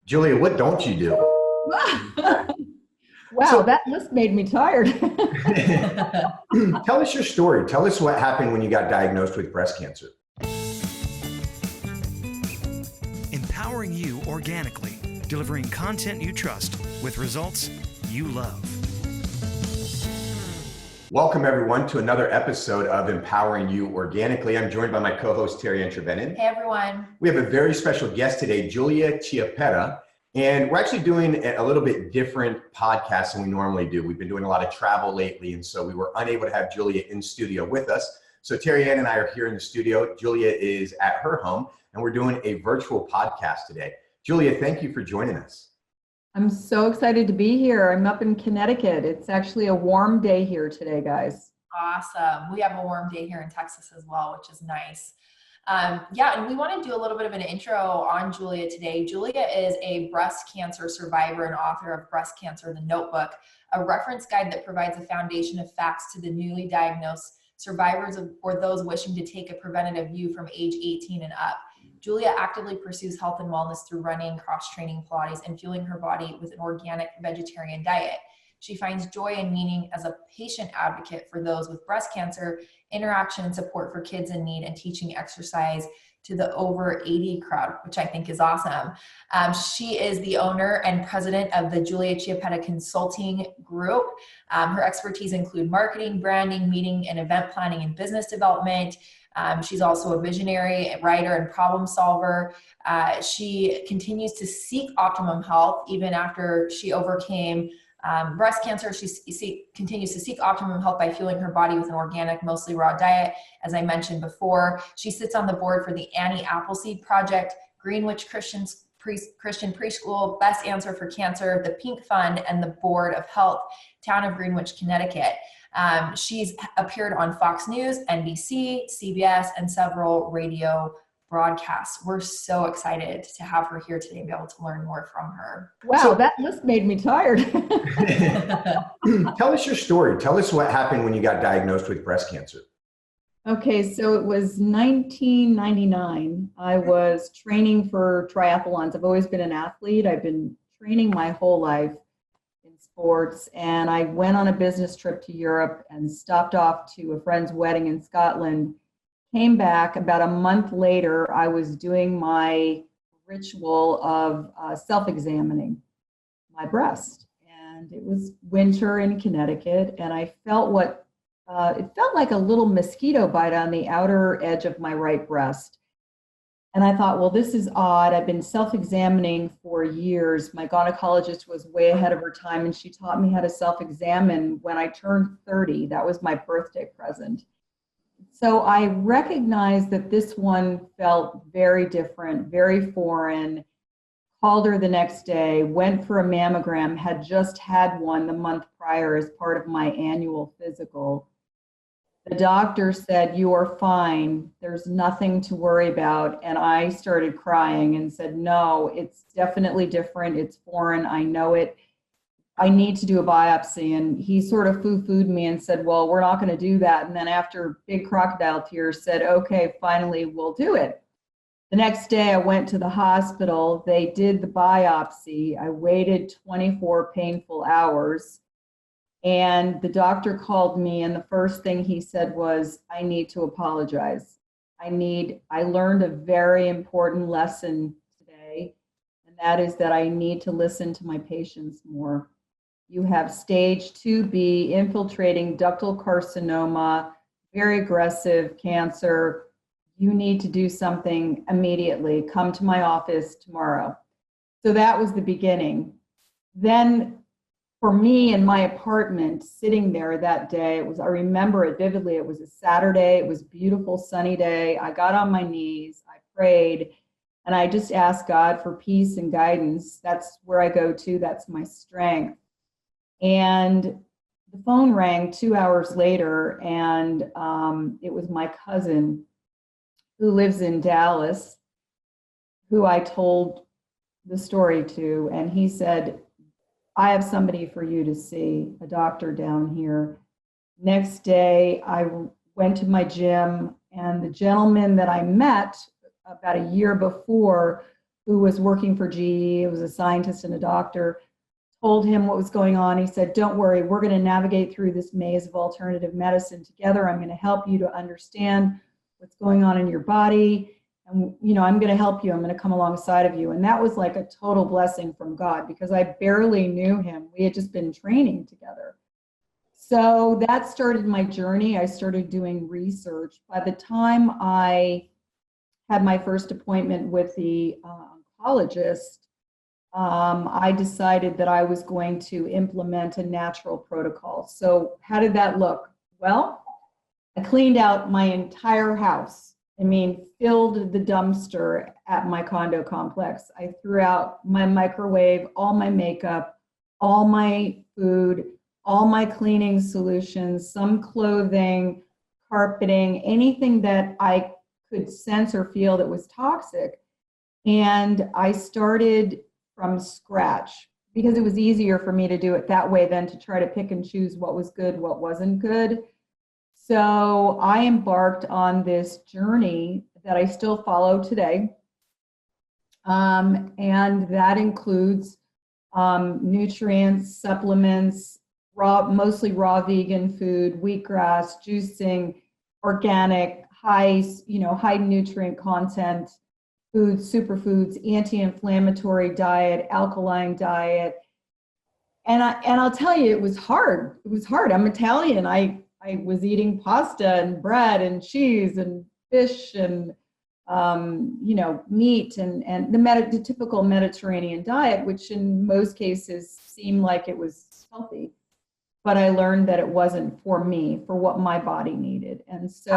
Julia, what don't you do? Wow, So that list made me tired. tell us your story. Tell us what happened when you got diagnosed with breast cancer. Empowering you organically, delivering content you trust with results you love. Welcome, everyone, to another episode of Empowering You Organically. I'm joined by my co-host, Terry Entrebenin. Hey, everyone. We have a very special guest today, Julia Chiappetta, and we're actually doing a little bit different podcast than we normally do. We've been doing a lot of travel lately, and so we were unable to have Julia in studio with us. So Terry Ann and I are here in the studio. Julia is at her home, and we're doing a virtual podcast today. Julia, thank you for joining us. I'm so excited to be here. I'm up in Connecticut. It's actually a warm day here today, guys. Awesome. We have a warm day here in Texas as well, which is nice. And we want to do a little bit of an intro on Julia today. Julia is a breast cancer survivor and author of Breast Cancer, the Notebook, a reference guide that provides a foundation of facts to the newly diagnosed survivors or those wishing to take a preventative view from age 18 and up. Julia actively pursues health and wellness through running, cross-training, Pilates, and fueling her body with an organic vegetarian diet. She finds joy and meaning as a patient advocate for those with breast cancer, interaction and support for kids in need, and teaching exercise to the over 80 crowd, which I think is awesome. She is the owner and president of the Julia Chiappetta Consulting Group. Her expertise include marketing, branding, meeting and event planning, and business development. She's also a visionary, writer, and problem solver. She continues to seek optimum health even after she overcame breast cancer. She continues to seek optimum health by fueling her body with an organic, mostly raw diet, as I mentioned before. She sits on the board for the Annie Appleseed Project, Greenwich Christian Preschool, Best Answer for Cancer, the Pink Fund, and the Board of Health, Town of Greenwich, Connecticut. She's appeared on Fox News, NBC, CBS, and several radio broadcasts. We're so excited to have her here today and be able to learn more from her. Wow, that list made me tired. Tell us your story. Tell us what happened when you got diagnosed with breast cancer. Okay, so it was 1999. I was training for triathlons. I've always been an athlete. I've been training my whole life in sports, and I went on a business trip to Europe and stopped off to a friend's wedding in Scotland. Came back about a month later. I was doing my ritual of self-examining my breast, and it was winter in Connecticut, and I felt it felt like a little mosquito bite on the outer edge of my right breast. And I thought, well, this is odd. I've been self-examining for years. My gynecologist was way ahead of her time, and she taught me how to self-examine when I turned 30. That was my birthday present. So I recognized that this one felt very different, very foreign. Called her the next day, went for a mammogram, had just had one the month prior as part of my annual physical. The doctor said, "You are fine. There's nothing to worry about." And I started crying and said, "No, it's definitely different. It's foreign. I know it. I need to do a biopsy." And he sort of foo-fooed me and said, "Well, we're not going to do that." And then after big crocodile tears said, "Okay, finally, we'll do it." The next day I went to the hospital. They did the biopsy. I waited 24 painful hours. And the doctor called me, and the first thing he said was, "I need to apologize. I learned a very important lesson today, and that is that I need to listen to my patients more. You have stage 2B infiltrating ductal carcinoma, very aggressive cancer. You need to do something immediately. Come to my office tomorrow." So that was the beginning. Then for me in my apartment, sitting there that day, I remember it vividly. It was a Saturday. It was a beautiful sunny day. I got on my knees, I prayed, and I just asked God for peace and guidance. That's where I go to. That's my strength. And the phone rang 2 hours later, and it was my cousin who lives in Dallas, who I told the story to, and he said, "I have somebody for you to see, a doctor down here." Next day, I went to my gym, and the gentleman that I met about a year before, who was working for GE, was a scientist and a doctor, told him what was going on. He said, don't worry, we're going to navigate through this maze of alternative medicine together. I'm going to help you to understand what's going on in your body. And, I'm going to help you. I'm going to come alongside of you. And that was like a total blessing from God, because I barely knew him. We had just been training together. So that started my journey. I started doing research. By the time I had my first appointment with the oncologist, I decided that I was going to implement a natural protocol. So how did that look? Well, I cleaned out my entire house. I mean, filled the dumpster at my condo complex. I threw out my microwave, all my makeup, all my food, all my cleaning solutions, some clothing, carpeting, anything that I could sense or feel that was toxic. And I started from scratch, because it was easier for me to do it that way than to try to pick and choose what was good, what wasn't good. So I embarked on this journey that I still follow today. And that includes nutrients, supplements, mostly raw vegan food, wheatgrass, juicing, organic, high nutrient content foods, superfoods, anti-inflammatory diet, alkaline diet. And I'll tell you, it was hard. It was hard. I'm Italian. I was eating pasta and bread and cheese and fish and meat and the typical Mediterranean diet, which in most cases seemed like it was healthy. But I learned that it wasn't for me, for what my body needed. And so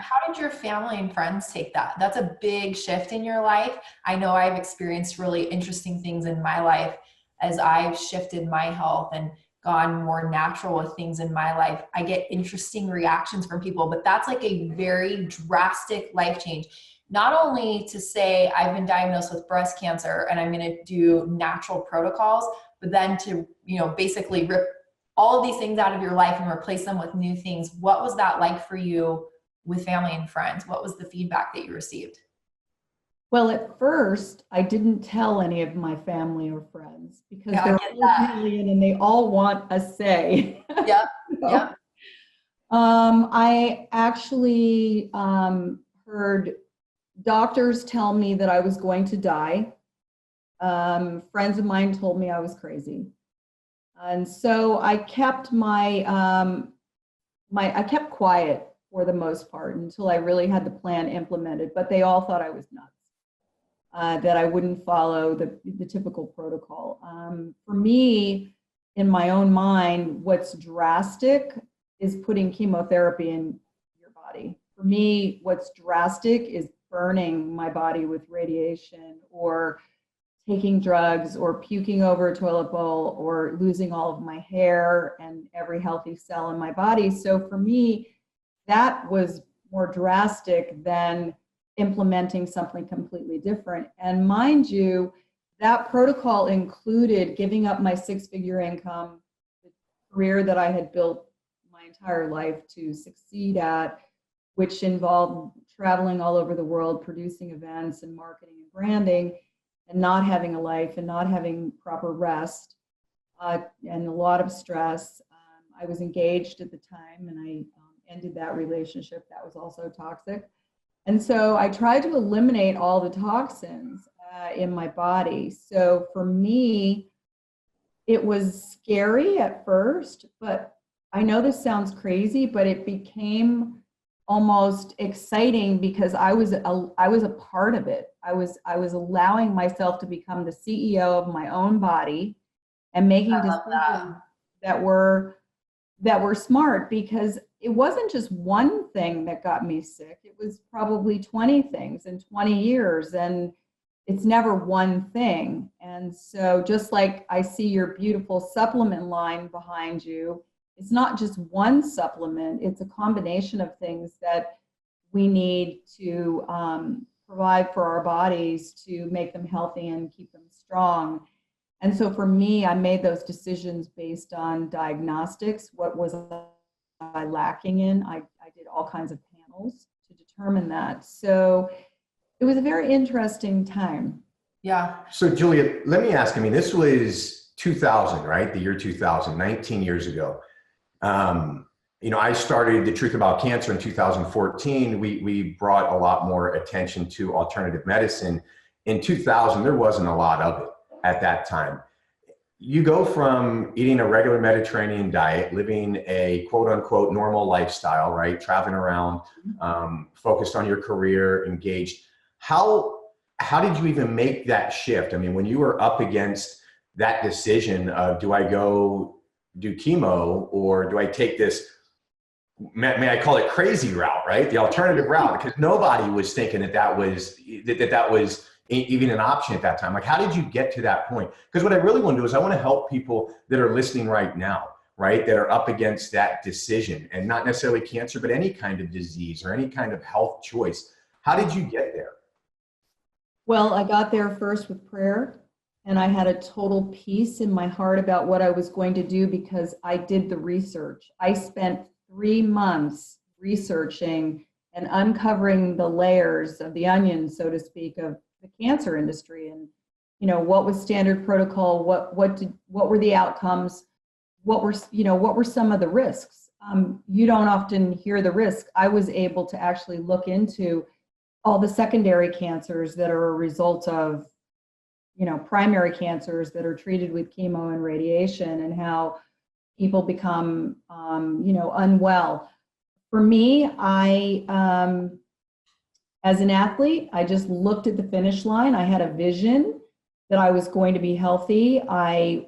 how did your family and friends take that? That's a big shift in your life. I know I've experienced really interesting things in my life as I've shifted my health and gone more natural with things in my life. I get interesting reactions from people, but that's like a very drastic life change. Not only to say I've been diagnosed with breast cancer and I'm going to do natural protocols, but then to, basically rip all of these things out of your life and replace them with new things. What was that like for you with family and friends? What was the feedback that you received? Well, at first, I didn't tell any of my family or friends, because they're all Italian and they all want a say. Yep. Yep. I actually heard doctors tell me that I was going to die. Friends of mine told me I was crazy. And so I kept I kept quiet for the most part until I really had the plan implemented, but they all thought I was nuts, that I wouldn't follow the typical protocol. For me, in my own mind, what's drastic is putting chemotherapy in your body. For me, what's drastic is burning my body with radiation, or taking drugs, or puking over a toilet bowl, or losing all of my hair and every healthy cell in my body. So for me, that was more drastic than implementing something completely different. And mind you, that protocol included giving up my 6-figure income, the career that I had built my entire life to succeed at, which involved traveling all over the world, producing events and marketing and branding, and not having a life and not having proper rest, and a lot of stress. I was engaged at the time, and I ended that relationship. That was also toxic. And so I tried to eliminate all the toxins in my body. So for me, it was scary at first, but I know this sounds crazy, but it became almost exciting, because I was a part of it. I was allowing myself to become the CEO of my own body and making decisions that were smart, because it wasn't just one thing that got me sick. It was probably 20 things in 20 years, and it's never one thing. And so just like I see your beautiful supplement line behind you, it's not just one supplement, it's a combination of things that we need to provide for our bodies to make them healthy and keep them strong. And so for me, I made those decisions based on diagnostics. What was I lacking in? I did all kinds of panels to determine that. So it was a very interesting time, Yeah. So Julia, let me ask, I mean, this was 2000, right? The year 2000, 19 years ago. You know, I started The Truth About Cancer in 2014. We brought a lot more attention to alternative medicine. In 2000, there wasn't a lot of it at that time. You go from eating a regular Mediterranean diet, living a quote unquote normal lifestyle, right? Traveling around, focused on your career, engaged. How did you even make that shift? I mean, when you were up against that decision of, do I go do chemo or do I take this, may I call it crazy route, right? The alternative route, because nobody was thinking that was even an option at that time. Like, how did you get to that point? Because what I really want to do is I want to help people that are listening right now, right? That are up against that decision, and not necessarily cancer, but any kind of disease or any kind of health choice. How did you get there? Well, I got there first with prayer, and I had a total peace in my heart about what I was going to do because I did the research. I spent 3 months researching and uncovering the layers of the onion, so to speak, of the cancer industry, and what was standard protocol, what were the outcomes, what were some of the risks. You don't often hear the risk. I was able to actually look into all the secondary cancers that are a result of primary cancers that are treated with chemo and radiation, and how people become unwell. For me, as an athlete, I just looked at the finish line. I had a vision that I was going to be healthy. I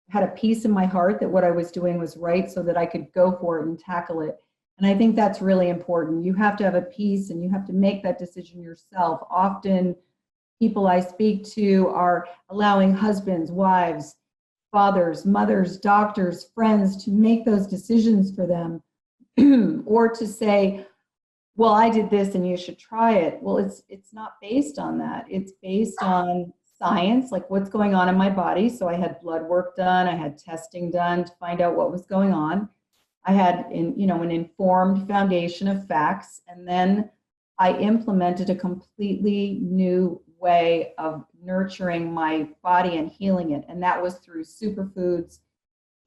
had a peace in my heart that what I was doing was right, so that I could go for it and tackle it. And I think that's really important. You have to have a peace, and you have to make that decision yourself. Often people I speak to are allowing husbands, wives, fathers, mothers, doctors, friends to make those decisions for them, or to say, well, I did this and you should try it. Well, it's not based on that. It's based on science, like what's going on in my body. So I had blood work done, I had testing done to find out what was going on. I had an informed foundation of facts, and then I implemented a completely new way of nurturing my body and healing it. And that was through superfoods,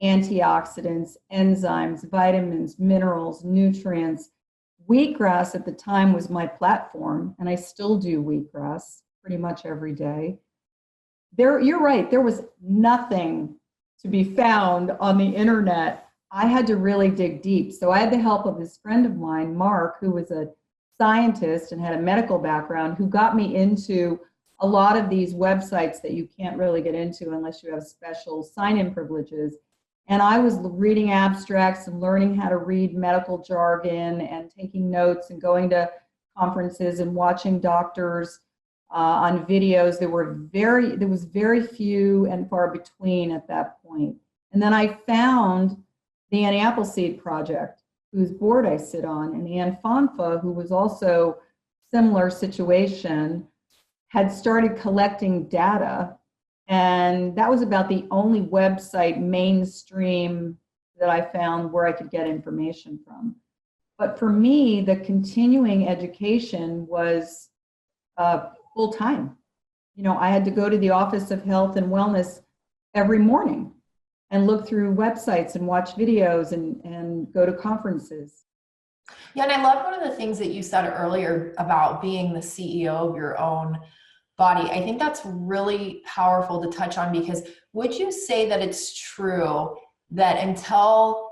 antioxidants, enzymes, vitamins, minerals, nutrients. Wheatgrass at the time was my platform, and I still do wheatgrass pretty much every day. You're right, there was nothing to be found on the internet. I had to really dig deep. So I had the help of this friend of mine, Mark, who was a scientist and had a medical background, who got me into a lot of these websites that you can't really get into unless you have special sign-in privileges. And I was reading abstracts and learning how to read medical jargon and taking notes and going to conferences and watching doctors on videos. There was very few and far between at that point. And then I found the Annie Appleseed Project, whose board I sit on, and Anne Fonfa, who was also similar situation, had started collecting data. And that was about the only website mainstream that I found where I could get information from. But for me, the continuing education was full time. I had to go to the Office of Health and Wellness every morning and look through websites and watch videos and go to conferences. Yeah, and I love one of the things that you said earlier about being the CEO of your own body. I think that's really powerful to touch on, because would you say that it's true that until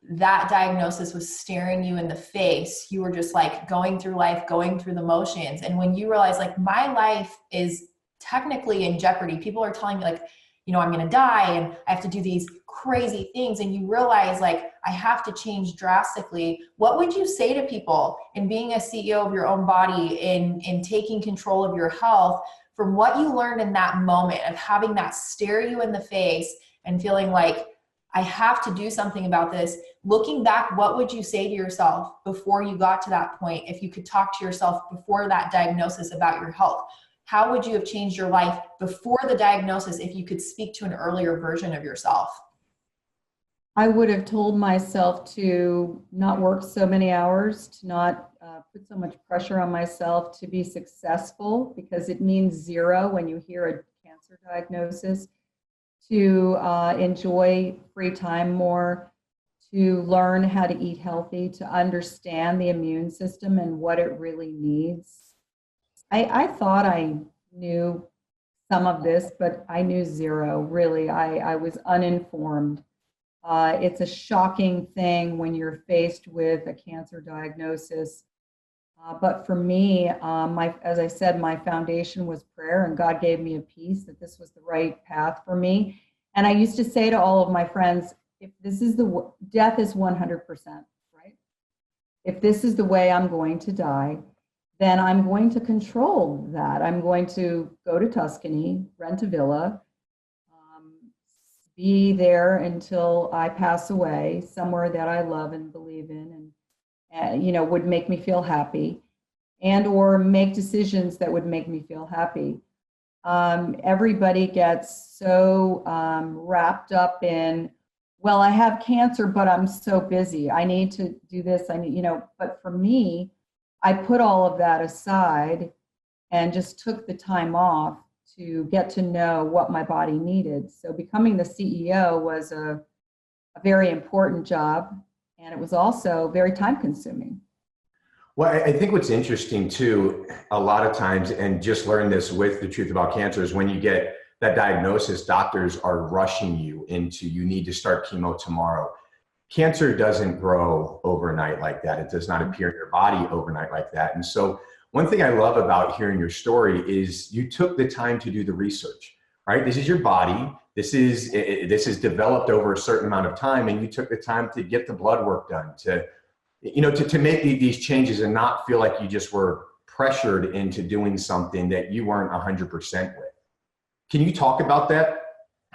that diagnosis was staring you in the face, you were just like going through life, going through the motions, and when you realize like my life is technically in jeopardy, people are telling me like, I'm going to die and I have to do these crazy things, and you realize like I have to change drastically, what would you say to people in being a CEO of your own body, in taking control of your health, from what you learned in that moment of having that stare you in the face and feeling like I have to do something about this? Looking back, what would you say to yourself before you got to that point? If you could talk to yourself before that diagnosis about your health, how would you have changed your life before the diagnosis if you could speak to an earlier version of yourself? I would have told myself to not work so many hours, to not put so much pressure on myself to be successful, because it means zero when you hear a cancer diagnosis, to enjoy free time more, to learn how to eat healthy, to understand the immune system and what it really needs. I thought I knew some of this, but I knew zero, really. I was uninformed. It's a shocking thing when you're faced with a cancer diagnosis. But for me, as I said, my foundation was prayer, and God gave me a peace that this was the right path for me. And I used to say to all of my friends, if this is death is 100%, right? If this is the way I'm going to die, then I'm going to control that. I'm going to go to Tuscany, rent a villa, be there until I pass away, somewhere that I love and believe in, and would make me feel happy, and or make decisions that would make me feel happy. Everybody gets so wrapped up in, well, I have cancer, but I'm so busy. I need to do this. But for me, I put all of that aside and just took the time off to get to know what my body needed. So becoming the CEO was a very important job, and it was also very time consuming. Well, I think what's interesting too, a lot of times, and just learn this with the truth about cancer, is when you get that diagnosis, doctors are rushing you into, you need to start chemo tomorrow. Cancer doesn't grow overnight like that. It does not appear in your body overnight like that. And so one thing I love about hearing your story is you took the time to do the research, right? This is your body. This is developed over a certain amount of time, and you took the time to get the blood work done, to make these changes and not feel like you just were pressured into doing something that you weren't 100% with. Can you talk about that?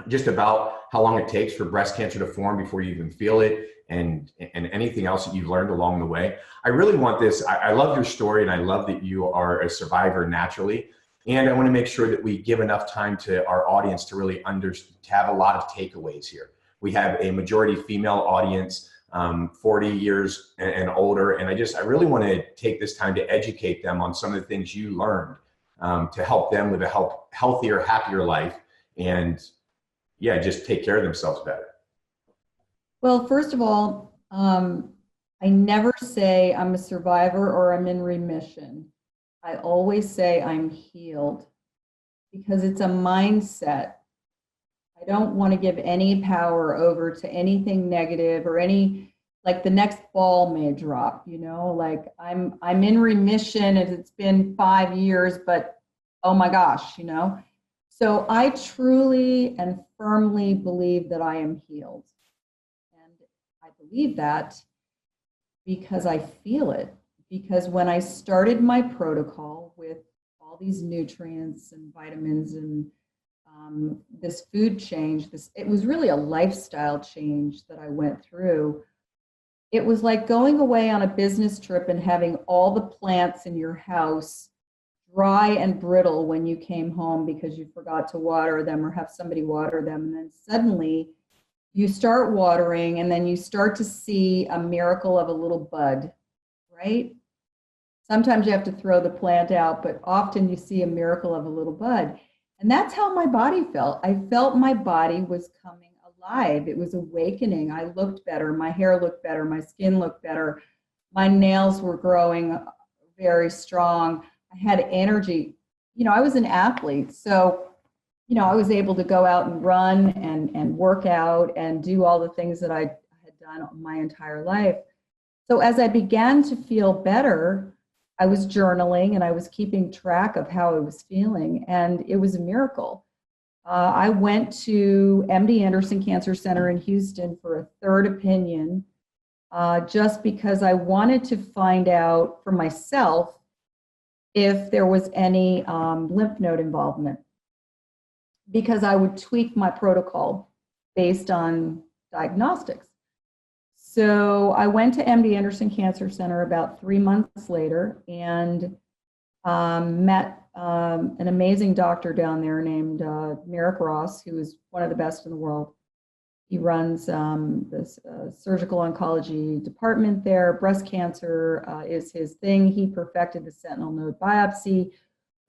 Just about how long it takes for breast cancer to form before you even feel it, and anything else that you've learned along the way. I really want this. I love your story, and I love that you are a survivor naturally. And I want to make sure that we give enough time to our audience to really to have a lot of takeaways here. We have a majority female audience, 40 years and older. And I really want to take this time to educate them on some of the things you learned to help them live a healthier, happier life, and just take care of themselves better. Well, first of all, I never say I'm a survivor or I'm in remission. I always say I'm healed, because it's a mindset. I don't want to give any power over to anything negative, or like the next ball may drop, like I'm in remission and it's been 5 years, but oh my gosh, So I truly and firmly believe that I am healed. And I believe that because I feel it. Because when I started my protocol with all these nutrients and vitamins and this food change, it was really a lifestyle change that I went through. It was like going away on a business trip and having all the plants in your house dry and brittle when you came home because you forgot to water them or have somebody water them. And then suddenly you start watering, and then you start to see a miracle of a little bud, right? Sometimes you have to throw the plant out, but often you see a miracle of a little bud. And that's how my body felt. I felt my body was coming alive. It was awakening. I looked better. My hair looked better. My skin looked better. My nails were growing very strong. I had energy. I was an athlete. So, I was able to go out and run and work out and do all the things that I had done my entire life. So as I began to feel better, I was journaling and I was keeping track of how I was feeling, and it was a miracle. I went to MD Anderson Cancer Center in Houston for a third opinion, just because I wanted to find out for myself if there was any lymph node involvement, because I would tweak my protocol based on diagnostics. So I went to MD Anderson Cancer Center about 3 months later and met an amazing doctor down there named Merrick Ross, who was one of the best in the world. He runs this surgical oncology department there. Breast cancer is his thing. He perfected the sentinel node biopsy.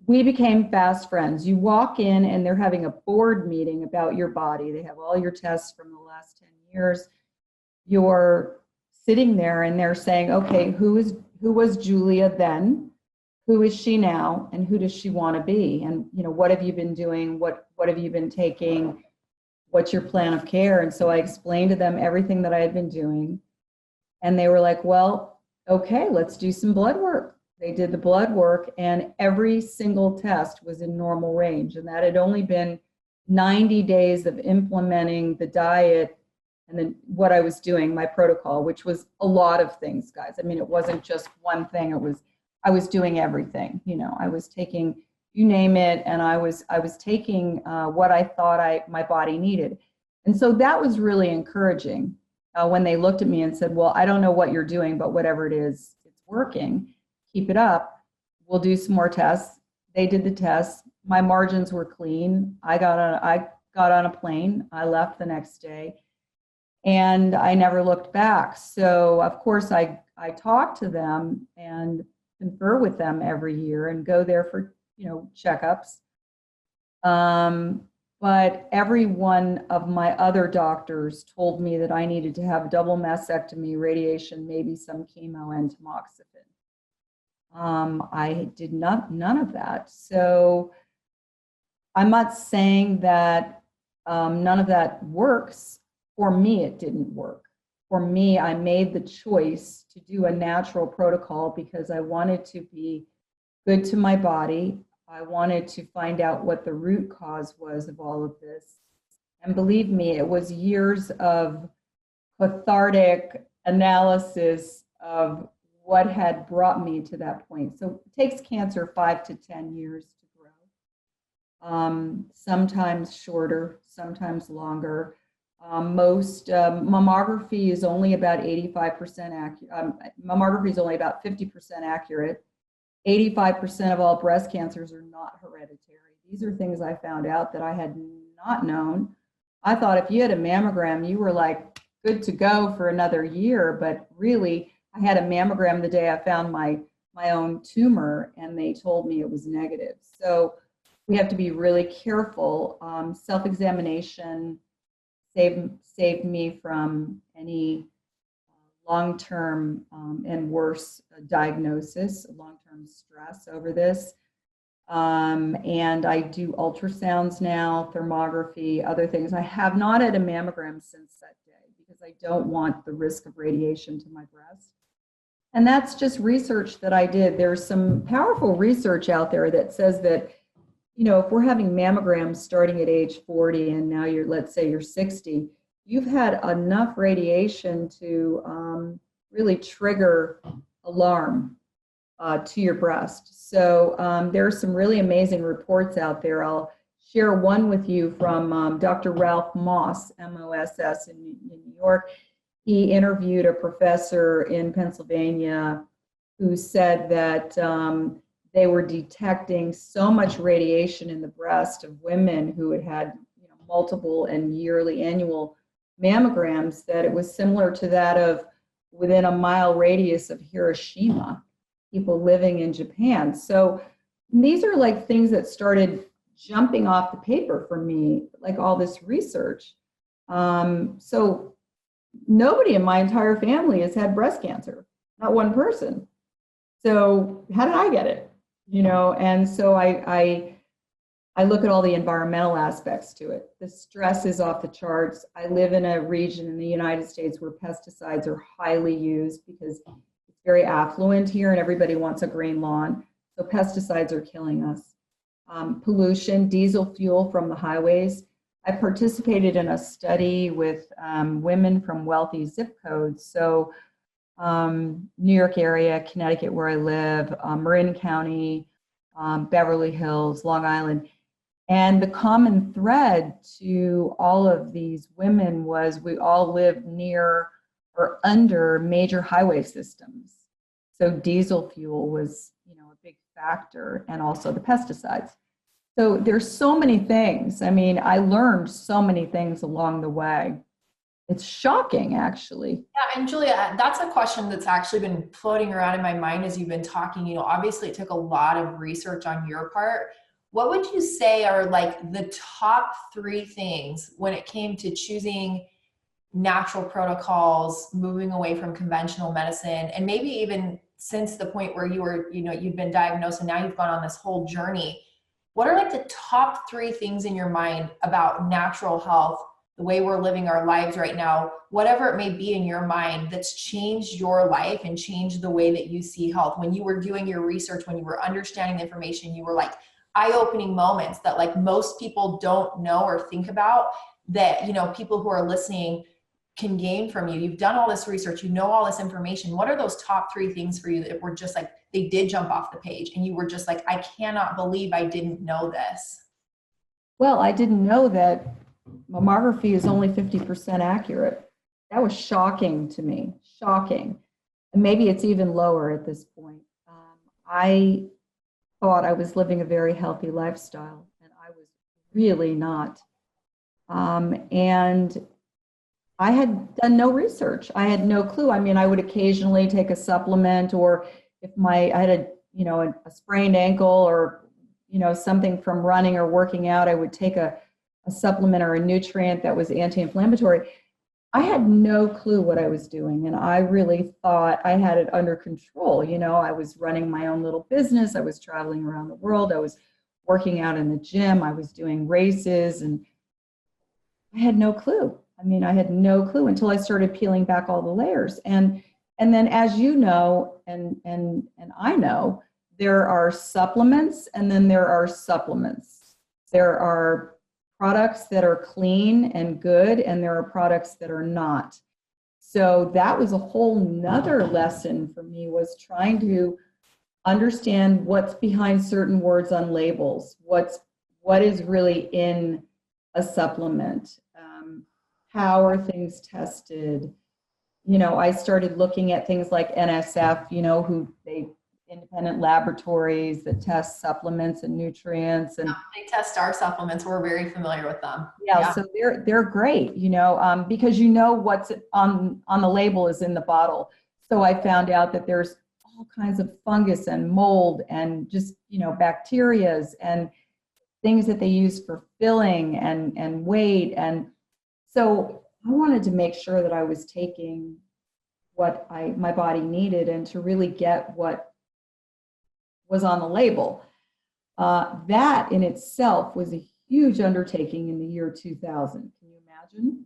We became fast friends. You walk in and they're having a board meeting about your body. They have all your tests from the last 10 years. You're sitting there and they're saying, okay, who was Julia then? Who is she now? And who does she want to be? And, you know, what have you been doing? What have you been taking? What's your plan of care? And so I explained to them everything that I had been doing. And they were like, well, okay, let's do some blood work. They did the blood work and every single test was in normal range. And that had only been 90 days of implementing the diet and then what I was doing, my protocol, which was a lot of things, guys. I mean, it wasn't just one thing. I was doing everything. You know, I was taking, you name it, and I was taking what I thought my body needed. And so that was really encouraging when they looked at me and said, well, I don't know what you're doing, but whatever it is, it's working. Keep it up. We'll do some more tests. They did the tests. My margins were clean. I got on a plane. I left the next day and I never looked back. So of course I talk to them and confer with them every year and go there for, you know, checkups. But every one of my other doctors told me that I needed to have double mastectomy, radiation, maybe some chemo and tamoxifen. I did none of that. So I'm not saying that none of that works. For me, it didn't work. For me, I made the choice to do a natural protocol because I wanted to be good to my body. I wanted to find out what the root cause was of all of this. And believe me, it was years of cathartic analysis of what had brought me to that point. So it takes cancer 5 to 10 years to grow. Sometimes shorter, sometimes longer. Most mammography is only about 85% accurate. Mammography is only about 50% accurate. 85% of all breast cancers are not hereditary. These are things I found out that I had not known. I thought if you had a mammogram, you were like good to go for another year, but really I had a mammogram the day I found my own tumor and they told me it was negative. So we have to be really careful. Self-examination saved me from any long-term and worse diagnosis, long-term stress over this. And I do ultrasounds now, thermography, other things. I have not had a mammogram since that day because I don't want the risk of radiation to my breast. And that's just research that I did. There's some powerful research out there that says that, you know, if we're having mammograms starting at age 40 and now let's say you're 60, you've had enough radiation to really trigger alarm to your breast. So there are some really amazing reports out there. I'll share one with you from Dr. Ralph Moss, M-O-S-S in New York. He interviewed a professor in Pennsylvania who said that they were detecting so much radiation in the breast of women who had had, you know, multiple and yearly annual mammograms that it was similar to that of within a mile radius of Hiroshima, people living in Japan. So these are like things that started jumping off the paper for me, like all this research. So nobody in my entire family has had breast cancer, not one person. So how did I get it? You know, and so I look at all the environmental aspects to it. The stress is off the charts. I live in a region in the United States where pesticides are highly used because it's very affluent here and everybody wants a green lawn. So pesticides are killing us. Pollution, diesel fuel from the highways. I participated in a study with women from wealthy zip codes. So New York area, Connecticut where I live, Marin County, Beverly Hills, Long Island. And the common thread to all of these women was we all lived near or under major highway systems. So diesel fuel was, you know, a big factor, and also the pesticides. So there's so many things. I mean, I learned so many things along the way. It's shocking, actually. Yeah, and Julia, that's a question that's actually been floating around in my mind as you've been talking. You know, obviously it took a lot of research on your part. What would you say are like the top 3 things when it came to choosing natural protocols, moving away from conventional medicine, and maybe even since the point where you were, you know, you've been diagnosed and now you've gone on this whole journey? What are like the top 3 things in your mind about natural health, the way we're living our lives right now, whatever it may be in your mind, that's changed your life and changed the way that you see health? When you were doing your research, when you were understanding the information, you were like eye-opening moments that like most people don't know or think about, that, you know, people who are listening can gain from you. You've done all this research, you know all this information. What are those top 3 things for you that were just like, they did jump off the page and you were just like, I cannot believe I didn't know this? Well, I didn't know that mammography is only 50% accurate. That was shocking to me, shocking. And maybe it's even lower at this point. I thought I was living a very healthy lifestyle, and I was really not. And I had done no research. I had no clue. I mean, I would occasionally take a supplement, or if I had a sprained ankle or, you know, something from running or working out, I would take a supplement or a nutrient that was anti-inflammatory. I had no clue what I was doing, and I really thought I had it under control. You know, I was running my own little business. I was traveling around the world. I was working out in the gym. I was doing races, and I had no clue. I mean, I had no clue until I started peeling back all the layers. And then, as you know, and I know, there are supplements, and then there are supplements. There are products that are clean and good, and there are products that are not. So that was a whole nother lesson for me, was trying to understand what's behind certain words on labels, what is really in a supplement, how are things tested. You know, I started looking at things like NSF, you know, independent laboratories that test supplements and nutrients, and They test our supplements. We're very familiar with them. yeah. So they're great, you know, because you know what's on the label is in the bottle. So I found out that there's all kinds of fungus and mold and just, you know, bacterias and things that they use for filling and weight. And so I wanted to make sure that I was taking what my body needed, and to really get what was on the label. That in itself was a huge undertaking in the year 2000. Can you imagine?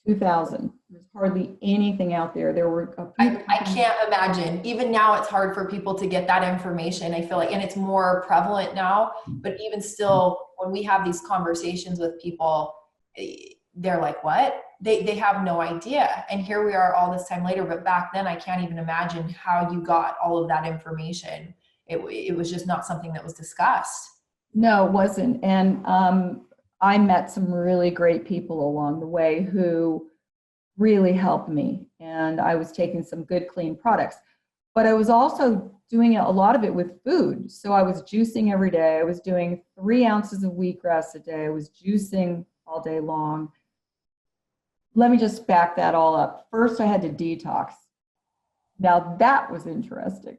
2000. There's hardly anything out there. There were I can't imagine. Even now, it's hard for people to get that information. I feel like, and it's more prevalent now, but even still, when we have these conversations with people, they're like, what? They have no idea. And here we are all this time later, but back then I can't even imagine how you got all of that information. It was just not something that was discussed. No, it wasn't. And I met some really great people along the way who really helped me. And I was taking some good, clean products. But I was also doing a lot of it with food. So I was juicing every day. I was doing 3 ounces of wheatgrass a day. I was juicing all day long. Let me just back that all up. First, I had to detox. Now that was interesting.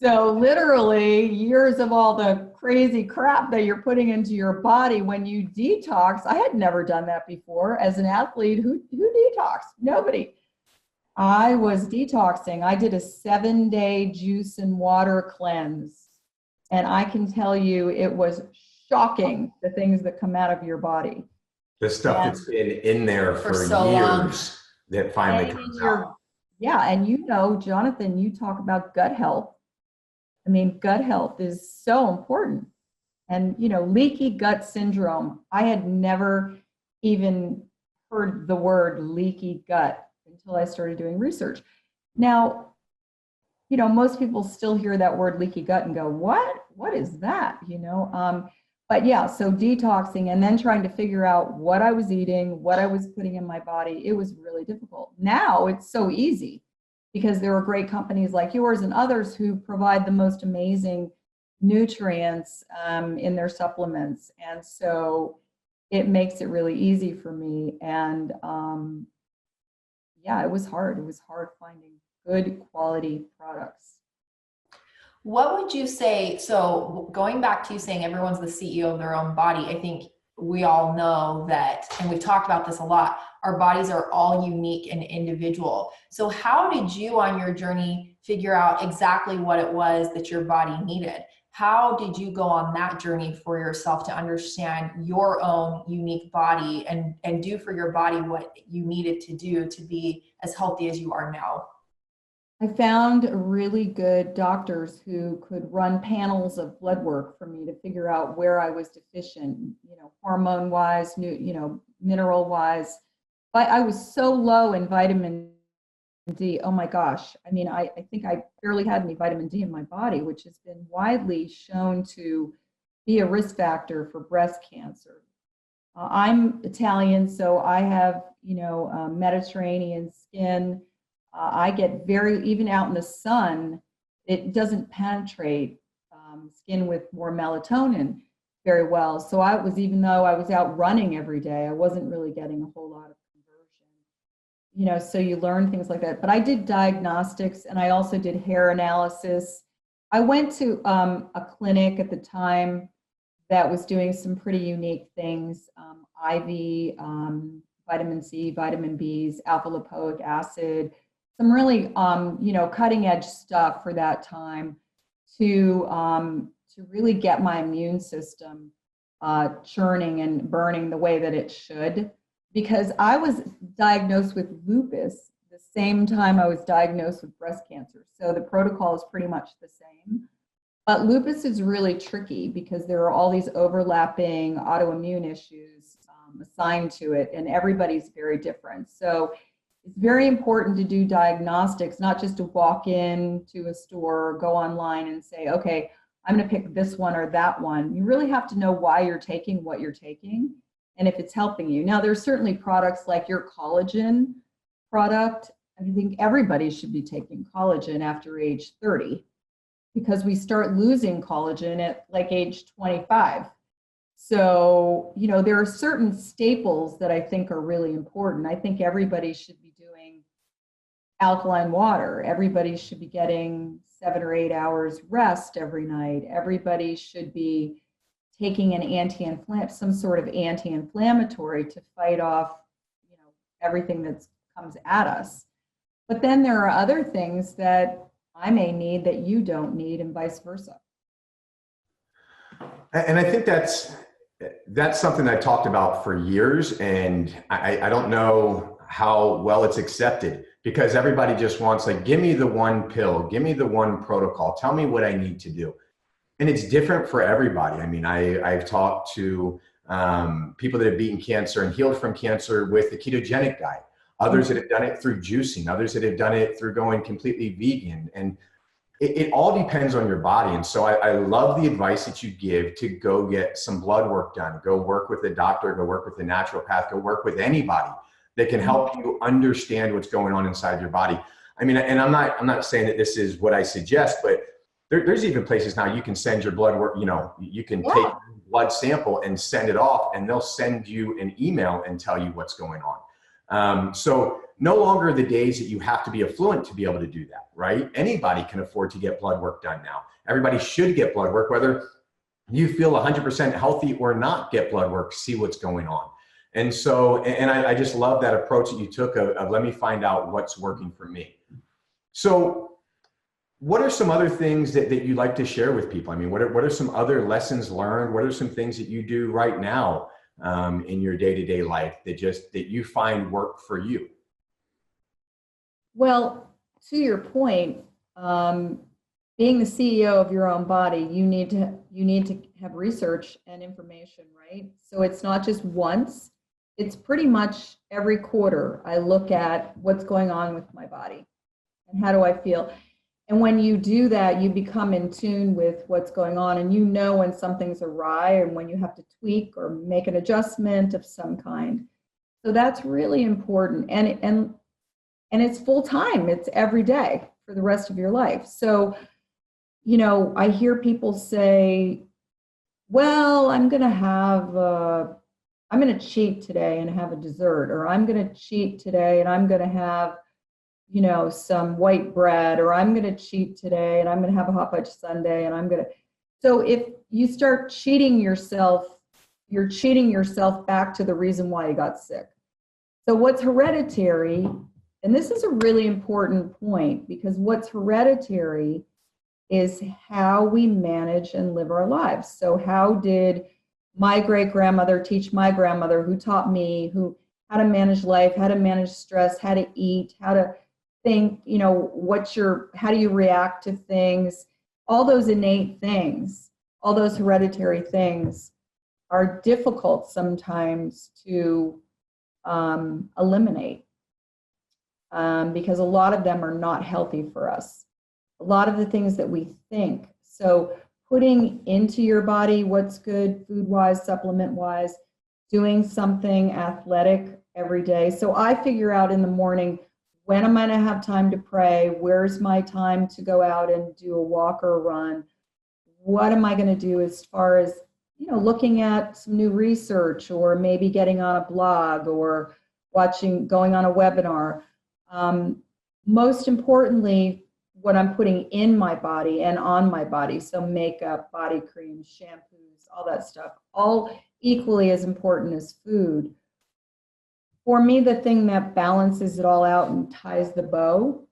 So literally years of all the crazy crap that you're putting into your body when you detox. I had never done that before. As an athlete, who detoxed? Nobody. I was detoxing. I did a 7-day juice and water cleanse. And I can tell you it was shocking, the things that come out of your body. The stuff that's been in there for so years long. that finally comes out. Yeah, and you know, Jonathan, you talk about gut health. I mean, gut health is so important. And, you know, leaky gut syndrome, I had never even heard the word leaky gut until I started doing research. Now, you know, most people still hear that word leaky gut and go, what? What is that? You know, but yeah, so detoxing and then trying to figure out what I was eating, what I was putting in my body, it was really difficult. Now it's so easy because there are great companies like yours and others who provide the most amazing nutrients in their supplements. And so it makes it really easy for me. And yeah, it was hard. It was hard finding good quality products. What would you say? So going back to you saying everyone's the CEO of their own body, I think we all know that, and we've talked about this a lot, our bodies are all unique and individual. So how did you on your journey figure out exactly what it was that your body needed? How did you go on that journey for yourself to understand your own unique body and do for your body what you needed to do to be as healthy as you are now? I found really good doctors who could run panels of blood work for me to figure out where I was deficient, hormone wise, mineral wise. But I was so low in vitamin D. Oh my gosh. I mean, I think I barely had any vitamin D in my body, which has been widely shown to be a risk factor for breast cancer. I'm Italian, so I have, Mediterranean skin. I get even out in the sun, it doesn't penetrate skin with more melatonin very well. So even though I was out running every day, I wasn't really getting a whole lot of conversion. So you learn things like that. But I did diagnostics, and I also did hair analysis. I went to a clinic at the time that was doing some pretty unique things, IV, vitamin C, vitamin Bs, alpha lipoic acid, some really, cutting edge stuff for that time to really get my immune system churning and burning the way that it should. Because I was diagnosed with lupus the same time I was diagnosed with breast cancer. So the protocol is pretty much the same. But lupus is really tricky because there are all these overlapping autoimmune issues assigned to it, and everybody's very different. So it's very important to do diagnostics, not just to walk into a store or go online and say, okay, I'm going to pick this one or that one. You really have to know why you're taking what you're taking and if it's helping you. Now, there's certainly products like your collagen product. I think everybody should be taking collagen after age 30 because we start losing collagen at like age 25. So, there are certain staples that I think are really important. I think everybody should be doing alkaline water. Everybody should be getting 7 or 8 hours rest every night. Everybody should be taking some sort of anti-inflammatory to fight off, everything that comes at us. But then there are other things that I may need that you don't need, and vice versa. And I think that's something I talked about for years, and I don't know how well it's accepted because everybody just wants, like, give me the one pill, give me the one protocol, tell me what I need to do. And it's different for everybody. I mean, I've talked to people that have beaten cancer and healed from cancer with the ketogenic diet, others that have done it through juicing, others that have done it through going completely vegan. And it all depends on your body. And so I love the advice that you give to go get some blood work done, go work with a doctor, go work with a naturopath, go work with anybody that can help you understand what's going on inside your body. I mean, and I'm not saying that this is what I suggest, but there's even places now you can send your blood work, you can take a blood sample and send it off, and they'll send you an email and tell you what's going on. So no longer the days that you have to be affluent to be able to do that, right? Anybody can afford to get blood work done now. Everybody should get blood work, whether you feel 100% healthy or not, get blood work, see what's going on. And so, and I just love that approach that you took of let me find out what's working for me. So what are some other things that you'd like to share with people? I mean, what are some other lessons learned? What are some things that you do right now in your day-to-day life that you find work for you? Well, to your point, being the CEO of your own body, you need to have research and information, right? So it's not just once, it's pretty much every quarter I look at what's going on with my body and how do I feel. And when you do that, you become in tune with what's going on, and you know when something's awry and when you have to tweak or make an adjustment of some kind. So that's really important. And it's full time. It's every day for the rest of your life. So, I hear people say, well, I'm going to have I'm going to cheat today and have a dessert, or I'm going to cheat today and I'm going to have, you know, some white bread, or I'm going to cheat today and I'm going to have a hot fudge sundae and I'm going to. So if you start cheating yourself, you're cheating yourself back to the reason why you got sick. So what's hereditary, and this is a really important point, because what's hereditary is how we manage and live our lives. So how did my great grandmother teach my grandmother, who taught me how to manage life, how to manage stress, how to eat, how to think, you know, how do you react to things? All those innate things, all those hereditary things are difficult sometimes to eliminate, because a lot of them are not healthy for us. A lot of the things that we think. So putting into your body what's good food-wise, supplement-wise, doing something athletic every day. So I figure out in the morning, when am I going to have time to pray? Where's my time to go out and do a walk or a run? What am I going to do as far as, you know, looking at some new research, or maybe getting on a blog, or going on a webinar. Most importantly, what I'm putting in my body and on my body. So makeup, body cream, shampoos, all that stuff, all equally as important as food. For me, the thing that balances it all out and ties the bow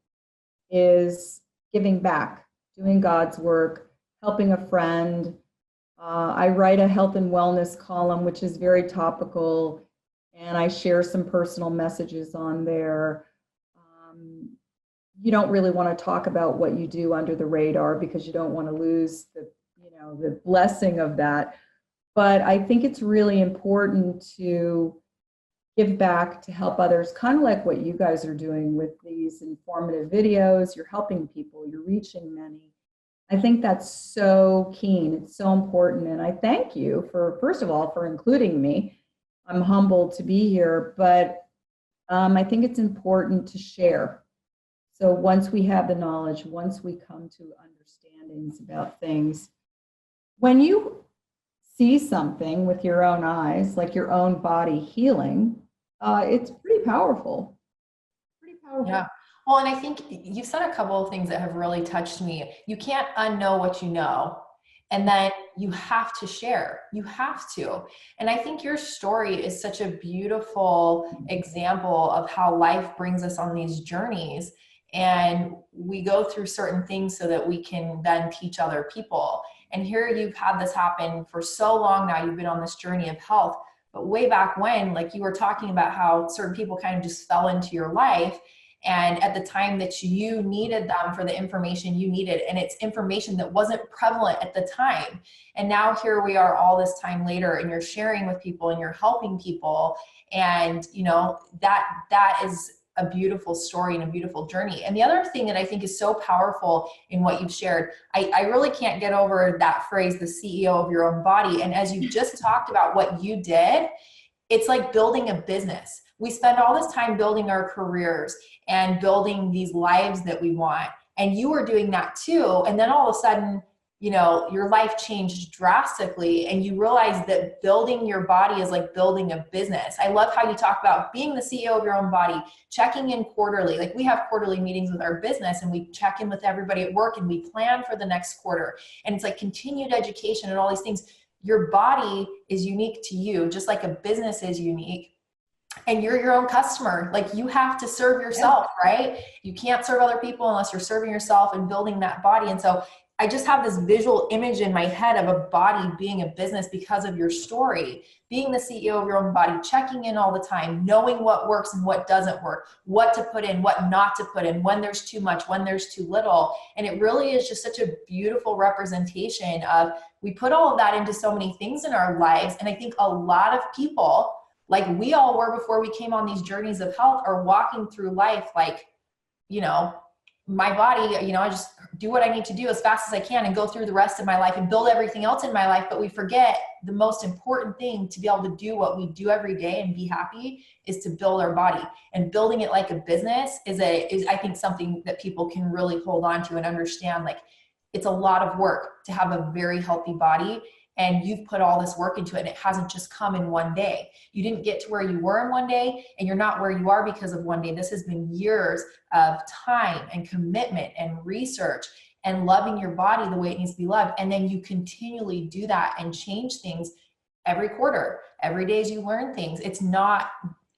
is giving back, doing God's work, helping a friend. I write a health and wellness column, which is very topical, and I share some personal messages on there. You don't really want to talk about what you do under the radar, because you don't want to lose the blessing of that. But I think it's really important to give back, to help others, kind of like what you guys are doing with these informative videos. You're helping people, you're reaching many. I think that's so keen. It's so important. And I thank you first of all, for including me. I'm humbled to be here, but I think it's important to share. So once we have the knowledge, once we come to understandings about things, when you see something with your own eyes, like your own body healing, it's pretty powerful. Pretty powerful. Yeah. Well, and I think you've said a couple of things that have really touched me. You can't unknow what you know. And then you have to share. You have to. And I think your story is such a beautiful example of how life brings us on these journeys. And we go through certain things so that we can then teach other people. And here you've had this happen for so long now. You've been on this journey of health. But way back when, like you were talking about how certain people kind of just fell into your life. And at the time that you needed them for the information you needed, and it's information that wasn't prevalent at the time. And now here we are all this time later, and you're sharing with people and you're helping people. And you know, that is a beautiful story and a beautiful journey. And the other thing that I think is so powerful in what you've shared, I really can't get over that phrase, the CEO of your own body. And as you just talked about what you did, it's like building a business. We spend all this time building our careers and building these lives that we want. And you were doing that too. And then all of a sudden, you know, your life changed drastically, and you realize that building your body is like building a business. I love how you talk about being the CEO of your own body, checking in quarterly. Like we have quarterly meetings with our business, and we check in with everybody at work, and we plan for the next quarter. And it's like continued education and all these things. Your body is unique to you, just like a business is unique. And you're your own customer. Like you have to serve yourself, right? You can't serve other people unless you're serving yourself and building that body. And so I just have this visual image in my head of a body being a business because of your story, being the CEO of your own body, checking in all the time, knowing what works and what doesn't work, what to put in, what not to put in, when there's too much, when there's too little. And it really is just such a beautiful representation of, we put all of that into so many things in our lives. And I think a lot of people, like we all were before we came on these journeys of health, are walking through life like, you know, my body, you know, I just do what I need to do as fast as I can and go through the rest of my life and build everything else in my life. But we forget the most important thing to be able to do what we do every day and be happy is to build our body. And building it like a business is I think something that people can really hold on to and understand. Like it's a lot of work to have a very healthy body. and you've put all this work into it, and it hasn't just come in one day. You didn't get to where you were in one day, and you're not where you are because of one day. This has been years of time and commitment and research and loving your body the way it needs to be loved. And then you continually do that and change things every quarter. Every day as you learn things. It's not,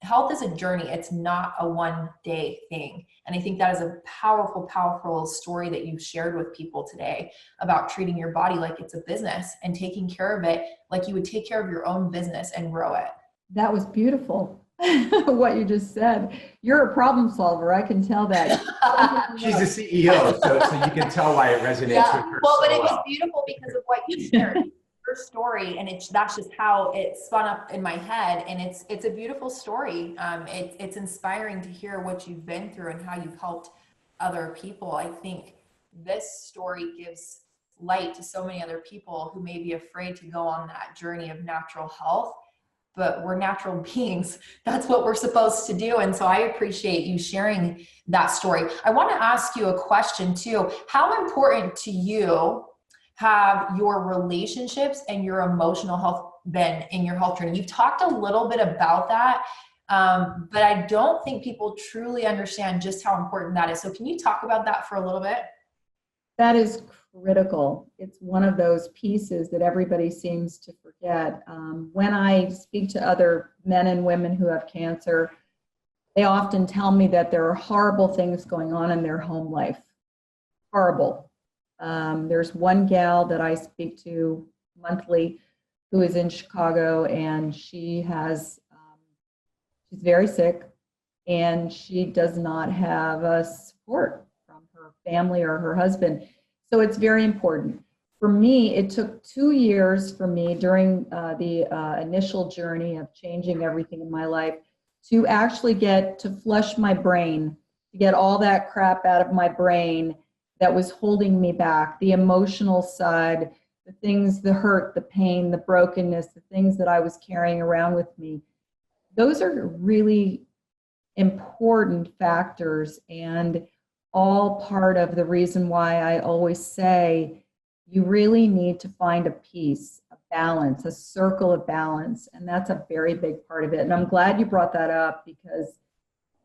health is a journey. It's not a one day thing. And I think that is a powerful, powerful story that you shared with people today about treating your body like it's a business and taking care of it like you would take care of your own business and grow it. That was beautiful. What you just said. You're a problem solver. I can tell that. She's the CEO, so you can tell why it resonates with her. Well, but it was beautiful because of what you shared. Your story, and that's just how it spun up in my head, and it's a beautiful story. It's inspiring to hear what you've been through and how you've helped other people. I think this story gives light to so many other people who may be afraid to go on that journey of natural health, but we're natural beings. That's what we're supposed to do. And so I appreciate you sharing that story. I want to ask you a question too. How important to you have your relationships and your emotional health been in your health journey? You've talked a little bit about that, but I don't think people truly understand just how important that is. So can you talk about that for a little bit? That is critical. It's one of those pieces that everybody seems to forget. When I speak to other men and women who have cancer, they often tell me that there are horrible things going on in their home life. Horrible. There's one gal that I speak to monthly who is in Chicago, and she has, she's very sick, and she does not have a support from her family or her husband. So it's very important. For me, it took 2 years for me during the initial journey of changing everything in my life to actually get to flush my brain, to get all that crap out of my brain that was holding me back, the emotional side, the things, the hurt, the pain, the brokenness, the things that I was carrying around with me. Those are really important factors and all part of the reason why I always say you really need to find a peace, a balance, a circle of balance. And that's a very big part of it. And I'm glad you brought that up because,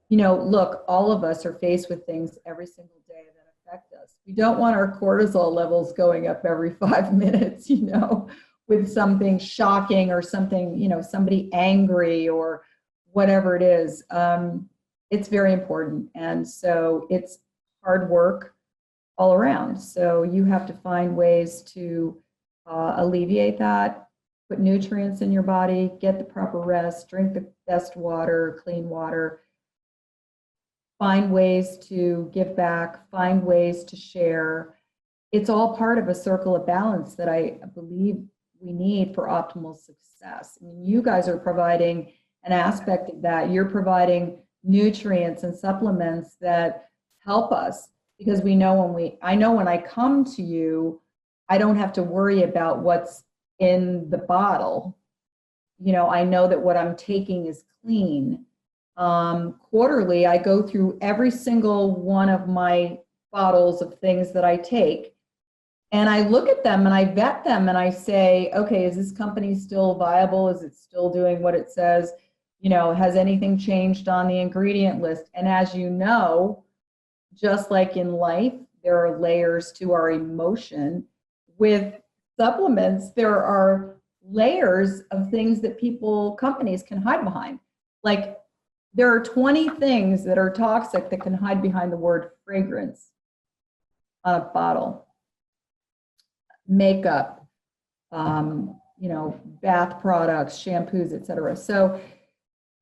you know, look, all of us are faced with things every single day that affect us. We don't want our cortisol levels going up every 5 minutes, you know, with something shocking or something, you know, somebody angry or whatever it is. It's very important. And so it's hard work all around. So you have to find ways to alleviate that, put nutrients in your body, get the proper rest, drink the best water, clean water, find ways to give back, find ways to share. It's all part of a circle of balance that I believe we need for optimal success. I mean, you guys are providing an aspect of that. You're providing nutrients and supplements that help us because we know I know when I come to you, I don't have to worry about what's in the bottle. You know, I know that what I'm taking is clean. Quarterly, I go through every single one of my bottles of things that I take, and I look at them and I vet them and I say, okay, is this company still viable? Is it still doing what it says? You know, has anything changed on the ingredient list? And as you know, just like in life, there are layers to our emotion. With supplements, there are layers of things that companies can hide behind. Like there are 20 things that are toxic that can hide behind the word fragrance on a bottle. Makeup, you know, bath products, shampoos, etc. So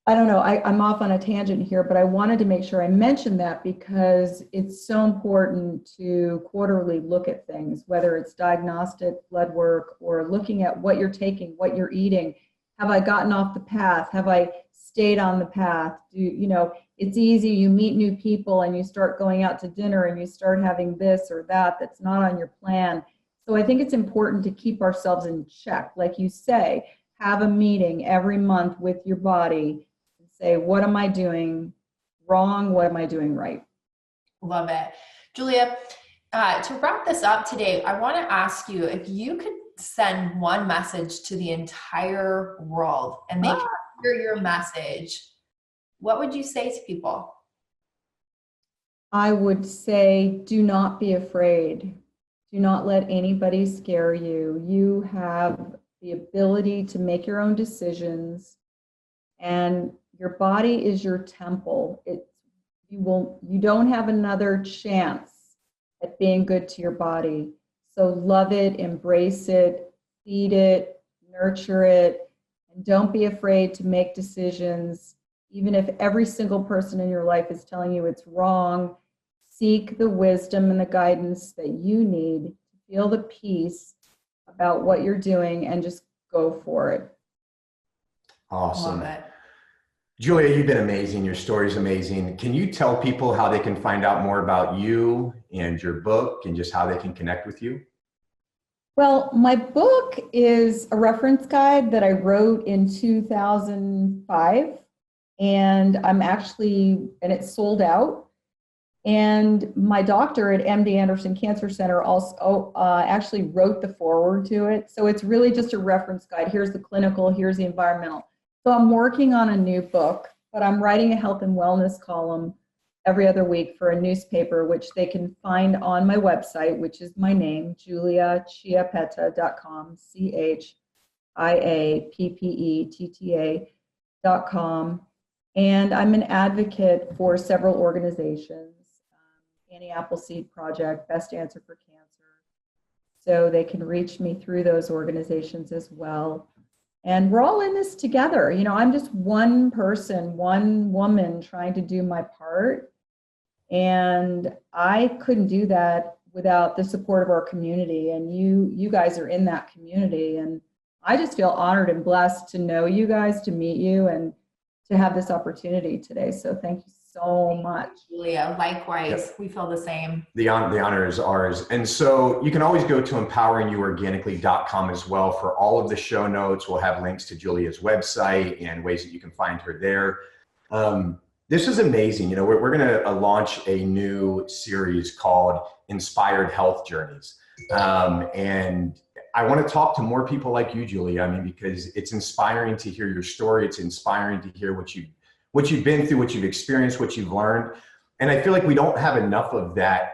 I don't know, I'm off on a tangent here, but I wanted to make sure I mentioned that because it's so important to quarterly look at things, whether it's diagnostic, blood work, or looking at what you're taking, what you're eating. Have I gotten off the path? Have I stayed on the path? You know, it's easy, you meet new people and you start going out to dinner and you start having this or that that's not on your plan. So I think it's important to keep ourselves in check. Like you say, have a meeting every month with your body. Say, what am I doing wrong? What am I doing right? Love it. Julia, to wrap this up today, I want to ask you if you could send one message to the entire world and they can hear your message, what would you say to people? I would say, do not be afraid. Do not let anybody scare you. You have the ability to make your own decisions, and your body is your temple. You don't have another chance at being good to your body. So love it, embrace it, feed it, nurture it, and don't be afraid to make decisions. Even if every single person in your life is telling you it's wrong, seek the wisdom and the guidance that you need to feel the peace about what you're doing and just go for it. Awesome. Love it. Julia, you've been amazing. Your story's amazing. Can you tell people how they can find out more about you and your book and just how they can connect with you? Well, my book is a reference guide that I wrote in 2005, and it's sold out. And my doctor at MD Anderson Cancer Center also actually wrote the foreword to it. So it's really just a reference guide. Here's the clinical, here's the environmental. So I'm working on a new book, but I'm writing a health and wellness column every other week for a newspaper, which they can find on my website, which is my name, juliachiappetta.com, CHIAPPETTA.com. And I'm an advocate for several organizations, Anti-Appleseed Project, Best Answer for Cancer. So they can reach me through those organizations as well. And we're all in this together. You know, I'm just one person, one woman trying to do my part. And I couldn't do that without the support of our community. And you guys are in that community. And I just feel honored and blessed to know you guys, to meet you, and to have this opportunity today. So thank you so much. Julia, likewise. Yep. We feel the same. The honor is ours. And so you can always go to empoweringyouorganically.com as well for all of the show notes. We'll have links to Julia's website and ways that you can find her there. This is amazing. You know, we're going to launch a new series called Inspired Health Journeys. And I want to talk to more people like you, Julia. I mean, because it's inspiring to hear your story. It's inspiring to hear what you've been through, what you've experienced, what you've learned. And I feel like we don't have enough of that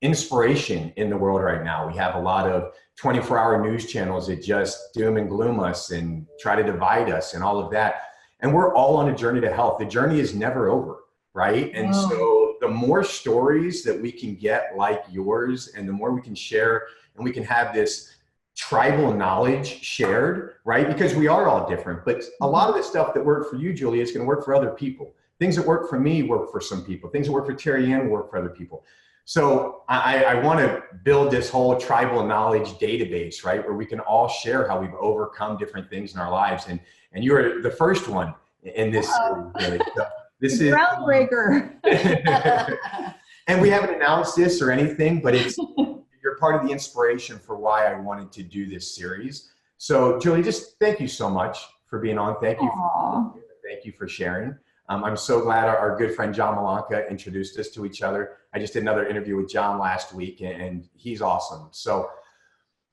inspiration in the world right now. We have a lot of 24-hour news channels that just doom and gloom us and try to divide us and all of that. And we're all on a journey to health. The journey is never over, right? And so the more stories that we can get like yours, and the more we can share, and we can have this tribal knowledge shared, right? Because we are all different, but a lot of the stuff that worked for you, Julia, is going to work for other people. Things that work for me work for some people. Things that work for Terry Ann work for other people. So I want to build this whole tribal knowledge database, right? Where we can all share how we've overcome different things in our lives. And you are the first one in this series, really. So this is groundbreaker. And we haven't announced this or anything, but you're part of the inspiration for why I wanted to do this series. So Julie, just thank you so much for being on. Thank you. Thank you for sharing. I'm so glad our good friend John Malanka introduced us to each other. I just did another interview with John last week, and he's awesome. So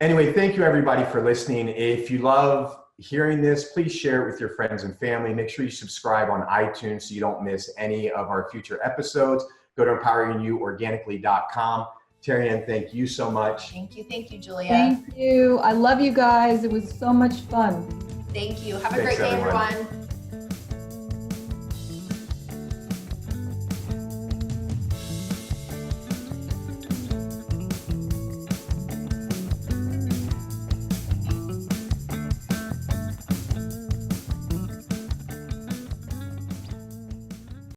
anyway, thank you everybody for listening. If you love hearing this, please share it with your friends and family. Make sure you subscribe on iTunes so you don't miss any of our future episodes. Go to empoweringyouorganically.com. Terry Ann, thank you so much. Thank you, Julia. Thank you. I love you guys. It was so much fun. Thank you. Have a great day, everyone.